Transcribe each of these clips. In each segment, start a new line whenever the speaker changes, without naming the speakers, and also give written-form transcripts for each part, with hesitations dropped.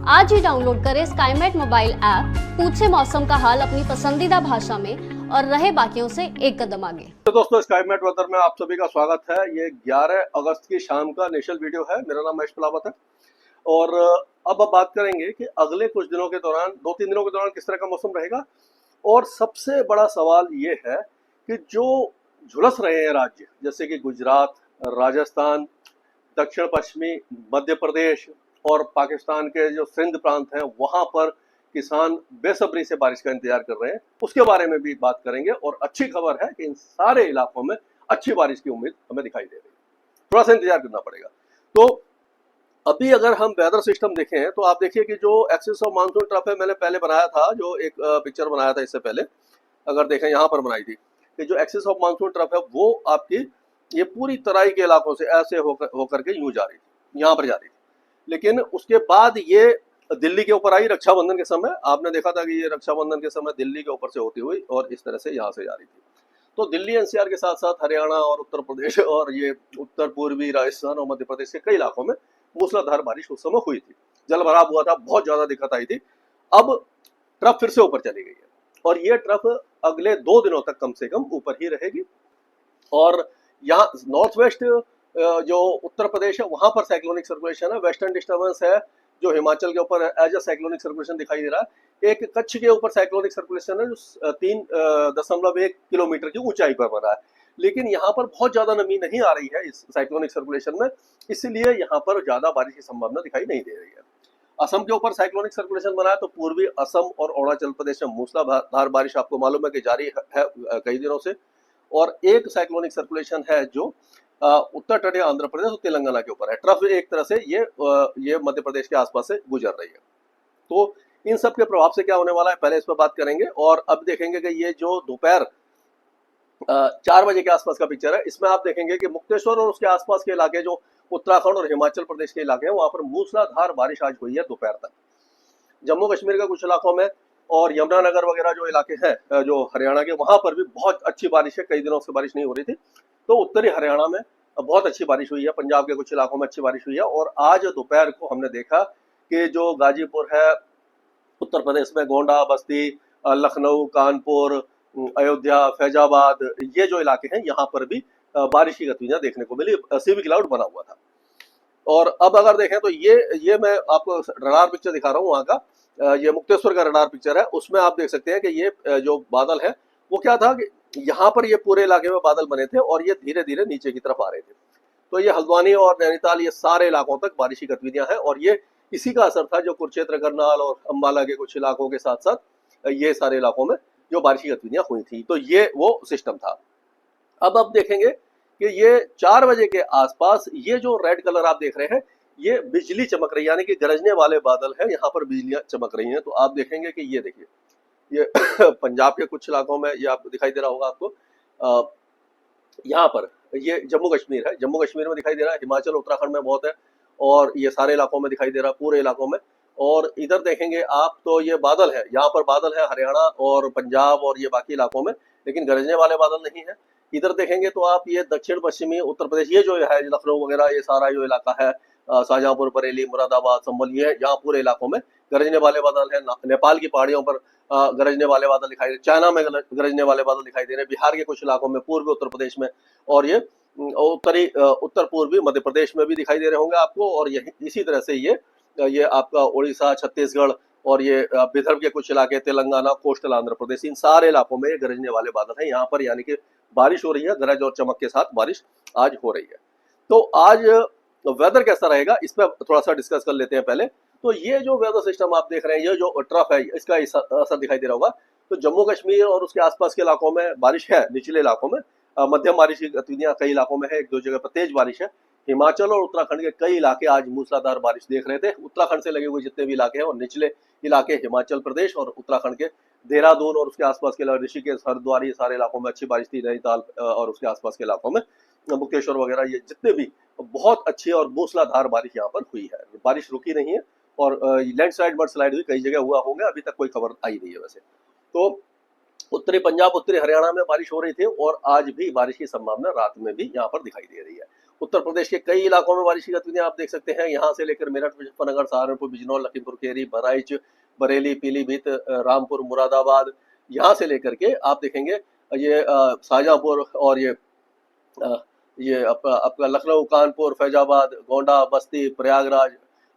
आज ही डाउनलोड करें Skymet mobile app, पूछे मौसम का हाल अपनी पसंदीदा भाषा में और रहे बाकियों से एक कदम आगे।
तो दोस्तों, स्काईमेट वेदर में आप सभी का स्वागत है। ये 11 अगस्त की शाम का नेशनल वीडियो है। मेरा नाम महेश पलावत है और अब बात करेंगे कि अगले कुछ दिनों के दौरान, 2-3 दिनों के दौरान किस तरह का मौसम रहेगा। और सबसे बड़ा सवाल ये है कि जो झुलस रहे हैं राज्य, जैसे कि गुजरात, राजस्थान, दक्षिण पश्चिमी मध्य प्रदेश और पाकिस्तान के जो सिंध प्रांत हैं, वहां पर किसान बेसब्री से बारिश का इंतजार कर रहे हैं, उसके बारे में भी बात करेंगे। और अच्छी खबर है कि इन सारे इलाकों में अच्छी बारिश की उम्मीद हमें दिखाई दे रही है। थोड़ा सा इंतजार करना पड़ेगा। तो अभी अगर हम वेदर सिस्टम देखें तो आप देखिए कि जो एक्सिस ऑफ मानसून ट्रफ है, मैंने पहले बनाया था, जो एक पिक्चर बनाया था इससे पहले, अगर देखें यहाँ पर बनाई थी कि जो एक्सिस ऑफ मानसून ट्रफ है वो आपकी ये पूरी तराई के इलाकों से ऐसे होकर के यूं जा रही थी, यहाँ पर जा रही थी। लेकिन उसके बाद ये दिल्ली के ऊपर आई रक्षाबंधन के समय। आपने देखा था कि ये रक्षाबंधन के समय दिल्ली के ऊपर से होती हुई और इस तरह से यहाँ से जा रही थी। तो दिल्ली एनसीआर के साथ साथ हरियाणा और उत्तर प्रदेश और ये उत्तर पूर्वी राजस्थान और मध्य प्रदेश के कई इलाकों में मूसलाधार बारिश उस समय हुई थी। जल भराव हुआ था, बहुत ज्यादा दिक्कत आई थी। अब ट्रफ फिर से ऊपर चली गई है और ये ट्रफ अगले 2 दिनों तक कम से कम ऊपर ही रहेगी। और यहाँ नॉर्थ वेस्ट जो उत्तर प्रदेश है वहां पर साइक्लोनिक सर्कुलेशन है, वेस्टर्न डिस्टर्बेंस है जो हिमाचल के ऊपर एज अ साइक्लोनिक सर्कुलेशन दिखाई दे रहा है। एक कच्छ के ऊपर साइक्लोनिक सर्कुलेशन है जो 3.1 किलोमीटर की ऊंचाई पर बना है। लेकिन यहाँ पर बहुत ज्यादा नमी नहीं आ रही है इस साइक्लोनिक सर्कुलेशन में, इसलिए यहाँ पर ज्यादा बारिश की संभावना दिखाई नहीं दे रही है। असम के ऊपर साइक्लोनिक सर्कुलेशन बना है तो पूर्वी असम और अरुणाचल प्रदेश में मूसलाधार बारिश आपको मालूम है कि जारी है कई दिनों से। और एक साइक्लोनिक सर्कुलेशन है जो उत्तर तटीय आंध्र प्रदेश और तेलंगाना के ऊपर है। ट्रफ एक तरह से ये मध्य प्रदेश के आसपास से गुजर रही है। तो इन सब के प्रभाव से क्या होने वाला है, पहले इस पर बात करेंगे। और अब देखेंगे कि ये जो दोपहर 4 बजे के आसपास का पिक्चर है, इसमें आप देखेंगे कि मुक्तेश्वर और उसके आसपास के इलाके, जो उत्तराखंड और हिमाचल प्रदेश के इलाके हैं, वहां पर मूसलाधार बारिश आज हुई है दोपहर तक। जम्मू कश्मीर के कुछ इलाकों में और यमुनानगर वगैरह जो इलाके हैं जो हरियाणा के, वहां पर भी बहुत अच्छी बारिश है। कई दिनों से बारिश नहीं हो रही थी, तो उत्तरी हरियाणा में बहुत अच्छी बारिश हुई है। पंजाब के कुछ इलाकों में अच्छी बारिश हुई है। और आज दोपहर को हमने देखा कि जो गाजीपुर है उत्तर प्रदेश में, गोंडा, बस्ती, लखनऊ, कानपुर, अयोध्या, फैजाबाद, ये जो इलाके हैं, यहाँ पर भी बारिश की गतिविधियां देखने को मिली। सीवी क्लाउड बना हुआ था। और अब अगर देखें तो ये मैं आपको रडार पिक्चर दिखा रहा हूँ वहाँ का। ये मुक्तेश्वर का रडार पिक्चर है। उसमें आप देख सकते हैं कि ये जो बादल है वो क्या था कि यहाँ पर ये पूरे इलाके में बादल बने थे और ये धीरे धीरे नीचे की तरफ आ रहे थे। तो ये हल्द्वानी और नैनीताल, ये सारे इलाकों तक बारिश की गतिविधियां हैं। और ये इसी का असर था जो कुरुक्षेत्र, करनाल और अम्बाला के कुछ इलाकों के साथ साथ ये सारे इलाकों में जो बारिश की गतिविधियां हुई थी। तो ये वो सिस्टम था। अब देखेंगे कि ये 4 बजे के आसपास ये जो रेड कलर आप देख रहे हैं, ये बिजली चमक रही है, यानी कि गरजने वाले बादल है। यहाँ पर बिजलियां चमक रही हैं। तो आप देखेंगे कि ये देखिए, ये पंजाब के कुछ इलाकों में ये आपको दिखाई दे रहा होगा आपको। यहाँ पर ये जम्मू कश्मीर है, जम्मू कश्मीर में दिखाई दे रहा है, हिमाचल उत्तराखंड में बहुत है और ये सारे इलाकों में दिखाई दे रहा है, पूरे इलाकों में। और इधर देखेंगे आप तो ये बादल है, यहाँ पर बादल है हरियाणा और पंजाब और ये बाकी इलाकों में, लेकिन गरजने वाले बादल नहीं है। इधर देखेंगे तो आप ये दक्षिण पश्चिमी उत्तर प्रदेश, ये जो है लखनऊ वगैरह, ये सारा जो इलाका है, शाहजहांपुर, बरेली, मुरादाबाद, संभल, ये यहाँ पूरे इलाकों में गरजने वाले बादल है। नेपाल की पहाड़ियों पर गरजने वाले बादल दिखाई दे, चाइना में गरजने वाले बादल दिखाई दे रहे हैं, बिहार के कुछ इलाकों में, पूर्वी उत्तर प्रदेश में, और ये उत्तर पूर्वी मध्य प्रदेश में भी दिखाई दे रहे होंगे आपको। और यही इसी तरह से ये आपका उड़ीसा, छत्तीसगढ़ और ये विदर्भ के कुछ इलाके, तेलंगाना, कोस्टल आंध्र प्रदेश, इन सारे इलाकों में ये गरजने वाले बादल हैं यहाँ पर, यानी कि बारिश हो रही है, गरज और चमक के साथ बारिश आज हो रही है। तो आज वेदर कैसा रहेगा इस पर थोड़ा सा डिस्कस कर लेते हैं पहले। तो ये जो वेदर सिस्टम आप देख रहे हैं, ये जो ट्रफ है, इसका असर दिखाई दे रहा होगा। तो जम्मू कश्मीर और उसके आसपास के इलाकों में बारिश है, निचले इलाकों में मध्यम बारिश की गतिविधियां कई इलाकों में है, 1-2 जगह पर तेज बारिश है। हिमाचल और उत्तराखंड के कई इलाके आज मूसलाधार बारिश देख रहे थे। उत्तराखंड से लगे हुए जितने भी इलाके हैं और निचले इलाके हिमाचल प्रदेश और उत्तराखंड के देहरादून और उसके आसपास के ऋषिकेश, हरिद्वार, ये सारे इलाकों में अच्छी बारिश थी। नैनीताल और उसके आसपास के इलाकों में, मुक्तेश्वर वगैरह, ये जितने भी, बहुत अच्छी और मूसलाधार बारिश यहाँ पर हुई है। बारिश रुकी नहीं है और लैंडस्लाइड, मडस्लाइड भी कई जगह हुआ होंगे, अभी तक कोई खबर आई नहीं है वैसे। तो उत्तरी पंजाब, उत्तरी हरियाणा में बारिश हो रही थी और आज भी बारिश की संभावना रात में भी यहाँ पर दिखाई दे रही है। उत्तर प्रदेश के कई इलाकों में बारिश की गतिविधियां आप देख सकते हैं। यहाँ से लेकर मेरठ, मुजफ्फरनगर, सहारनपुर, बिजनौर, लखीमपुर खीरी, बहराइच, बरेली, पीलीभीत, रामपुर, मुरादाबाद, यहाँ से लेकर के आप देखेंगे ये शाहजहांपुर और ये आपका लखनऊ, कानपुर, फैजाबाद, गोंडा, बस्ती, प्रयागराज,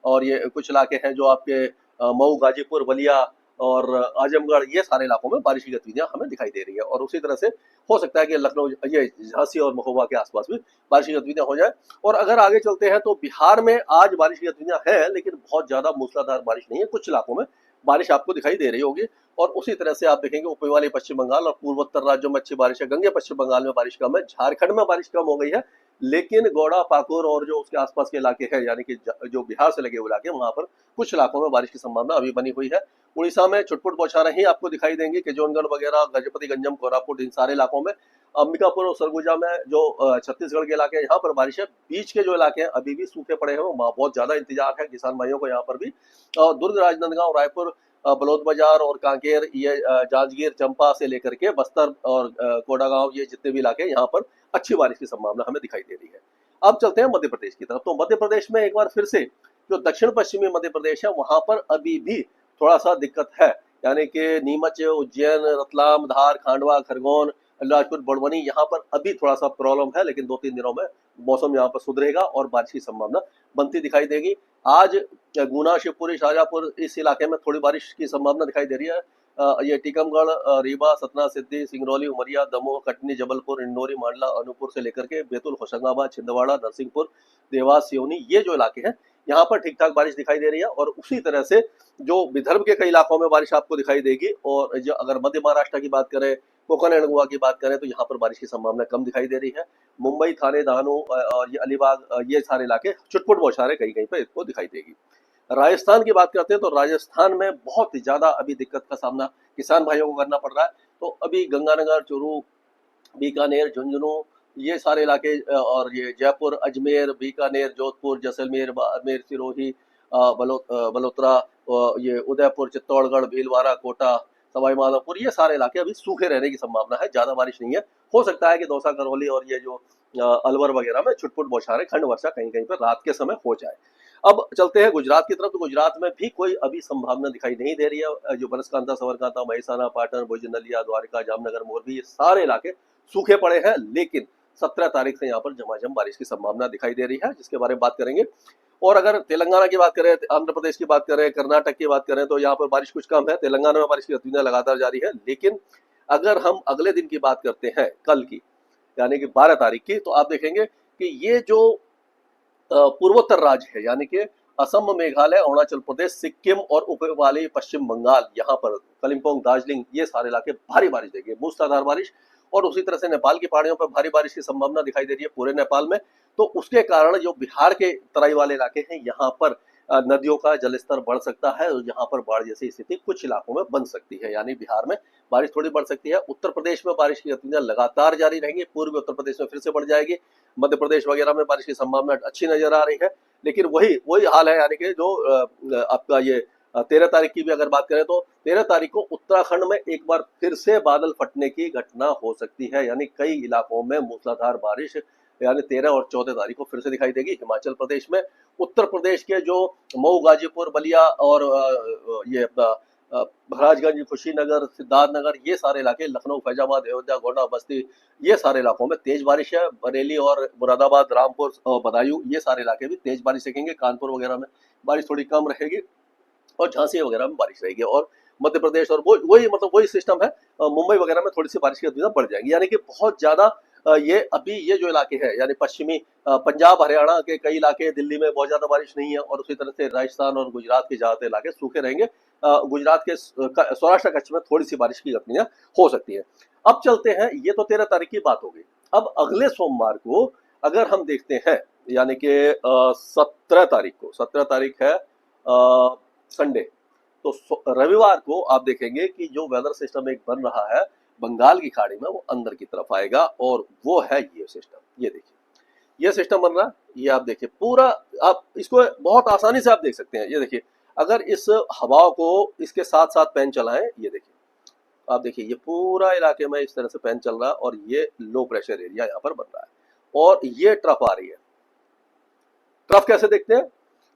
और ये कुछ इलाके हैं जो आपके मऊ, गाजीपुर, बलिया और आजमगढ़, ये सारे इलाकों में बारिश की गतिविधियां हमें दिखाई दे रही है। और उसी तरह से हो सकता है कि लखनऊ, ये झांसी और महोबा के आसपास भी बारिश की गतिविधियां हो जाए। और अगर आगे चलते हैं तो बिहार में आज बारिश की गतिविधियां हैं, लेकिन बहुत ज्यादा मूसलाधार बारिश नहीं है। कुछ इलाकों में बारिश आपको दिखाई दे रही होगी। और उसी तरह से आप देखेंगे ऊपरी वाले पश्चिम बंगाल और पूर्वोत्तर राज्यों में अच्छी बारिश है। गंगे पश्चिम बंगाल में बारिश कम है, झारखंड में बारिश कम हो गई है, लेकिन गोड़ा, पाकुर और जो उसके आसपास के इलाके हैं, यानी कि जो बिहार से लगे हुए इलाके, वहां पर कुछ इलाकों में बारिश की संभावना अभी बनी हुई है। उड़ीसा में छुटपुट बौछारें ही आपको दिखाई देंगी, किशनगढ़ वगैरह, गजपति गंजम, कोरापुट, इन सारे इलाकों में। अंबिकापुर और सरगुजा में जो छत्तीसगढ़ के इलाके हैं, यहाँ पर बारिश है। बीच के जो इलाके हैं अभी भी सूखे पड़े हैं, वहाँ बहुत ज्यादा इंतजार है किसान भाइयों को यहाँ पर भी। दुर्ग, राजनांदगांव, रायपुर, बलौद और कांकेर, ये जांजगीर, चंपा से लेकर के बस्तर और कोडागांव, ये जितने भी इलाके हैं, यहाँ पर अच्छी बारिश की संभावना हमें दिखाई दे रही है। अब चलते हैं मध्य प्रदेश की तरफ। तो मध्य प्रदेश में एक बार फिर से जो दक्षिण पश्चिमी मध्य प्रदेश है, वहां पर अभी भी थोड़ा सा दिक्कत है, यानी कि नीमच, उज्जैन, रतलाम, धार, खांडवा, खरगोन, अलीराजपुर, बड़वानी, यहाँ पर अभी थोड़ा सा प्रॉब्लम है, लेकिन 2-3 दिनों में मौसम यहाँ पर सुधरेगा और बारिश की संभावना बनती दिखाई देगी। आज गुना, शिवपुरी, शाहजहांपुर, इस इलाके में थोड़ी बारिश की संभावना दिखाई दे रही है। ये टीकमगढ़, रीवा, सतना, सिद्धि, सिंगरौली, उमरिया, दमोह, कटनी, जबलपुर, इंदौरी, मंडला, अनूपपुर से लेकर के बैतूल, होशंगाबाद, छिंदवाड़ा, नरसिंहपुर, देवास, सिवनी, ये जो इलाके हैं, यहाँ पर ठीक ठाक बारिश दिखाई दे रही है। और उसी तरह से जो विदर्भ के कई इलाकों में बारिश आपको दिखाई देगी। और जो अगर मध्य महाराष्ट्र की बात करें, कोकण एंड गोवा की बात करें, तो यहाँ पर बारिश की संभावना कम दिखाई दे रही है। मुंबई, थाने, दहानू और ये अलीबाग, ये सारे इलाके छुटपुट बौछारें कहीं कहीं पर इसको दिखाई देगी। राजस्थान की बात करते हैं तो राजस्थान में बहुत ही ज्यादा अभी दिक्कत का सामना किसान भाइयों को करना पड़ रहा है। तो अभी गंगानगर, चूरू, बीकानेर, झुंझुनू, ये सारे इलाके और ये जयपुर, अजमेर, बीकानेर, जोधपुर, जैसलमेर, बाड़मेर, सिरोही, बलोत्रा, ये उदयपुर, चित्तौड़गढ़, भीलवाड़ा, कोटा, सवाई माधोपुर, ये सारे इलाके अभी सूखे रहने की संभावना है, ज्यादा बारिश नहीं है। हो सकता है कि दौसा, करौली और ये जो अलवर वगैरह में छुटपुट बौछारें, खंड वर्षा कहीं कहीं पर रात के समय हो जाए। अब चलते हैं गुजरात की तरफ। तो गुजरात में भी कोई अभी संभावना दिखाई नहीं दे रही है। जो बनसकांता, साबरकांठा, महिसाना, पाटन, भुज, नलिया, द्वारका, जामनगर, मोरबी, ये सारे इलाके सूखे पड़े हैं, लेकिन 17 तारीख से यहाँ पर झमाझम बारिश की संभावना दिखाई दे रही है, जिसके बारे में बात करेंगे। और अगर तेलंगाना की बात करें, आंध्र प्रदेश की बात करें, कर्नाटक की बात करें, तो यहाँ पर बारिश कुछ कम है। तेलंगाना में बारिश की गतिविधियां लगातार जारी है। लेकिन अगर हम अगले दिन की बात करते हैं, कल की, यानी कि 12 तारीख की, तो आप देखेंगे कि ये जो पूर्वोत्तर राज्य है, यानी कि असम, मेघालय, अरुणाचल प्रदेश, सिक्किम और ऊपरी पश्चिम बंगाल, यहाँ पर कलिम्पोंग, दार्जिलिंग, ये सारे इलाके भारी बारिश देंगे, मूसलाधार बारिश। और उसी तरह से नेपाल की पहाड़ियों पर भारी बारिश की संभावना दिखाई दे रही है पूरे नेपाल में। तो उसके कारण जो बिहार के तराई वाले इलाके हैं, यहाँ पर नदियों का जलस्तर बढ़ सकता है और यहाँ पर बाढ़ जैसी स्थिति कुछ इलाकों में बन सकती है, यानी बिहार में बारिश थोड़ी बढ़ सकती है। उत्तर प्रदेश में बारिश की गतिविधियां लगातार जारी रहेंगी, पूर्वी उत्तर प्रदेश में फिर से बढ़ जाएगी, मध्य प्रदेश वगैरह में बारिश की संभावना अच्छी नजर आ रही है। लेकिन वही हाल है, यानी कि जो आपका ये 13 तारीख की भी अगर बात करें, तो 13 तारीख को उत्तराखंड में एक बार फिर से बादल फटने की घटना हो सकती है, यानी कई इलाकों में मूसलाधार बारिश, यानी 13 और 14 तारीख को फिर से दिखाई देगी। हिमाचल प्रदेश में, उत्तर प्रदेश के जो मऊ, गाजीपुर, बलिया और ये महाराजगंज, कुशीनगर, सिद्धार्थनगर, ये सारे इलाके, लखनऊ, फैजाबाद, अयोध्या, गोंडा, बस्ती, ये सारे इलाकों में तेज बारिश है। बरेली और मुरादाबाद, रामपुर और बदायूं, ये सारे इलाके भी तेज बारिश देखेंगे। कानपुर वगैरह में बारिश थोड़ी कम रहेगी और झांसी वगैरह में बारिश रहेगी। और मध्य प्रदेश और वही सिस्टम है, मुंबई वगैरह में थोड़ी सी बारिश की गतिविधियां बढ़ जाएंगी, यानी कि बहुत ज्यादा ये जो इलाके हैं, यानी पश्चिमी पंजाब, हरियाणा के कई इलाके, दिल्ली में बहुत ज्यादा बारिश नहीं है। और उसी तरह से राजस्थान और गुजरात के ज्यादातर इलाके सूखे रहेंगे। गुजरात के सौराष्ट्र कच्छ में थोड़ी सी बारिश की गतिविधियां हो सकती है। अब चलते हैं, ये तो 13 तारीख की बात होगी। अब अगले सोमवार को अगर हम देखते हैं, यानी कि 17 तारीख को, 17 तारीख है संडे, तो रविवार को आप देखेंगे कि जो वेदर सिस्टम एक बन रहा है बंगाल की खाड़ी में, वो अंदर की तरफ आएगा और वो है ये सिस्टम। ये देखिए, ये सिस्टम बन रहा है, ये आप देखिए पूरा, आप इसको बहुत आसानी से आप देख सकते हैं। ये देखिए, अगर इस हवा को इसके साथ साथ पैन चलाएं, ये देखिए, आप देखिए ये पूरा इलाके में इस तरह से पैन चल रहा है और ये लो प्रेशर एरिया यहाँ पर बन रहा है और ये ट्रफ आ रही है। ट्रफ कैसे देखते हैं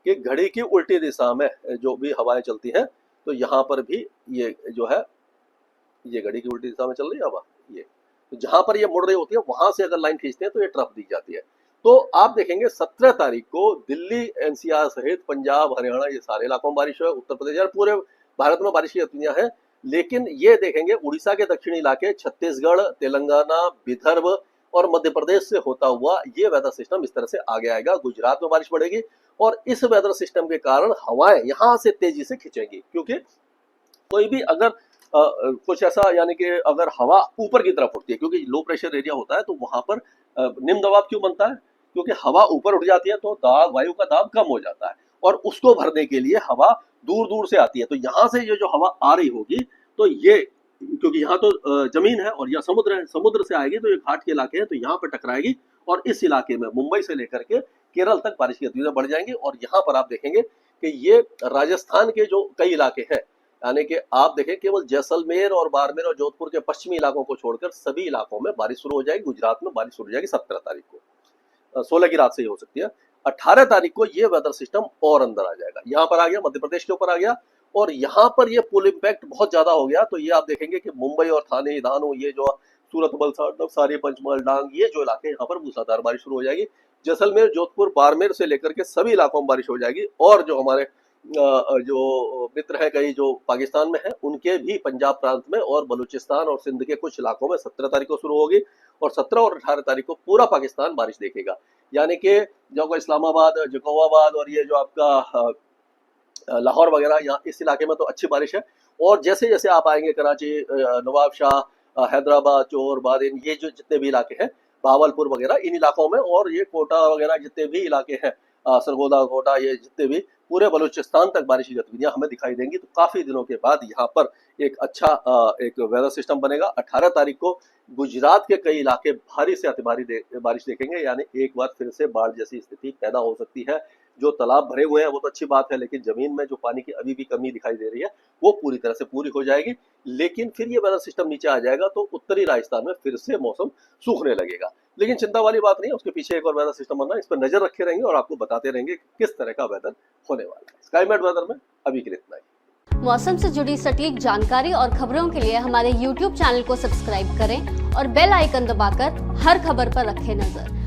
कि घड़ी की उल्टी दिशा में जो भी हवाएं चलती हैं, तो यहाँ पर भी ये जो है ये घड़ी की उल्टी दिशा में चल रही है हवा, ये तो जहां पर ये मुड़ रही होती है वहां से अगर लाइन खींचते हैं तो ये ट्रफ दी जाती है। तो आप देखेंगे 17 तारीख को दिल्ली एनसीआर सहित पंजाब हरियाणा ये सारे इलाकों में बारिश है, उत्तर प्रदेश और पूरे भारत में बारिश की गतिविधियां हैं। लेकिन ये देखेंगे उड़ीसा के दक्षिणी इलाके, छत्तीसगढ़, तेलंगाना, विदर्भ और मध्य प्रदेश से होता हुआ ये वेदर सिस्टम इस तरह से आगे आएगा। गुजरात में बारिश बढ़ेगी और इस वेदर सिस्टम के कारण हवाएं यहां से तेजी से खिंचेंगी, क्योंकि कोई भी अगर कुछ ऐसा यानी कि अगर हवा ऊपर की तरफ उठती है, क्योंकि लो प्रेशर एरिया होता है तो वहां पर निम्न दबाव क्यों बनता है, क्योंकि हवा ऊपर उठ जाती है तो दाब वायु का दाब कम हो जाता है और उसको भरने के लिए हवा दूर दूर से आती है। तो यहाँ से ये जो हवा आ रही होगी तो ये, क्योंकि यहाँ तो जमीन है और यहाँ समुद्र है, समुद्र से आएगी तो ये घाट के इलाके हैं तो यहाँ पर टकराएगी और इस इलाके में मुंबई से लेकर के केरल तक बारिश की गतिविधियां बढ़ जाएंगी। और यहाँ पर आप देखेंगे कि ये राजस्थान के जो कई इलाके हैं, यानी कि आप देखें केवल जैसलमेर और बाड़मेर और जोधपुर के पश्चिमी इलाकों को छोड़कर सभी इलाकों में बारिश शुरू हो जाएगी। गुजरात में बारिश शुरू हो जाएगी 17 तारीख को, 16 की रात से ही हो सकती है। 18 तारीख को ये वेदर सिस्टम और अंदर आ जाएगा, यहाँ पर आ गया, मध्य प्रदेश के ऊपर आ गया और यहाँ पर ये पुल इम्पैक्ट बहुत ज्यादा हो गया। तो ये आप देखेंगे कि मुंबई और थाने, धानु, ये जो सूरत, वलसाड़, नवसारी, पंचमहल, डांग, ये जो इलाके यहाँ पर मूसलाधार बारिश शुरू हो जाएगी। जैसलमेर, जोधपुर, बाड़मेर से लेकर के सभी इलाकों में बारिश हो जाएगी। और जो हमारे जो मित्र है कई जो पाकिस्तान में है, उनके भी पंजाब प्रांत में और बलूचिस्तान और सिंध के कुछ इलाकों में 17 तारीख को शुरू होगी और 17 और 18 तारीख को पूरा पाकिस्तान बारिश देखेगा। यानी कि जो इस्लामाबाद, जकोवाबाद और ये जो आपका लाहौर वगैरह, यहाँ इस इलाके में तो अच्छी बारिश है। और जैसे जैसे आप आएंगे कराची, नवाबशाह, हैदराबाद, चोर, बादिन, ये जो जितने भी इलाके हैं, भावलपुर वगैरह, इन इलाकों में, और ये कोटा वगैरह जितने भी इलाके हैं, सरगोदा, कोटा, ये जितने भी पूरे बलूचिस्तान तक बारिश की गतिविधियां हमें दिखाई देंगी। तो काफी दिनों के बाद यहाँ पर एक अच्छा एक वेदर सिस्टम बनेगा। 18 तारीख को गुजरात के कई इलाके भारी से अति भारी बारिश देखेंगे, यानी एक बार फिर से बाढ़ जैसी स्थिति पैदा हो सकती है। जो तालाब भरे हुए हैं वो तो अच्छी बात है, लेकिन जमीन में जो पानी की अभी भी कमी दिखाई दे रही है वो पूरी तरह से पूरी हो जाएगी। लेकिन फिर ये वेदर सिस्टम नीचे आ जाएगा तो उत्तरी राजस्थान में फिर से मौसम सूखने लगेगा। लेकिन चिंता वाली बात नहीं है, उसके पीछे एक और वेदर सिस्टम बनना है, इस पर नजर रखे रहेंगे और आपको बताते रहेंगे किस तरह का वेदर होने वाला है। स्काईमेट वेदर में अभी के लिए इतना ही।
मौसम से जुड़ी सटीक जानकारी और खबरों के लिए हमारे YouTube चैनल को सब्सक्राइब करें और बेल आइकन दबाकर हर खबर पर रखें नजर।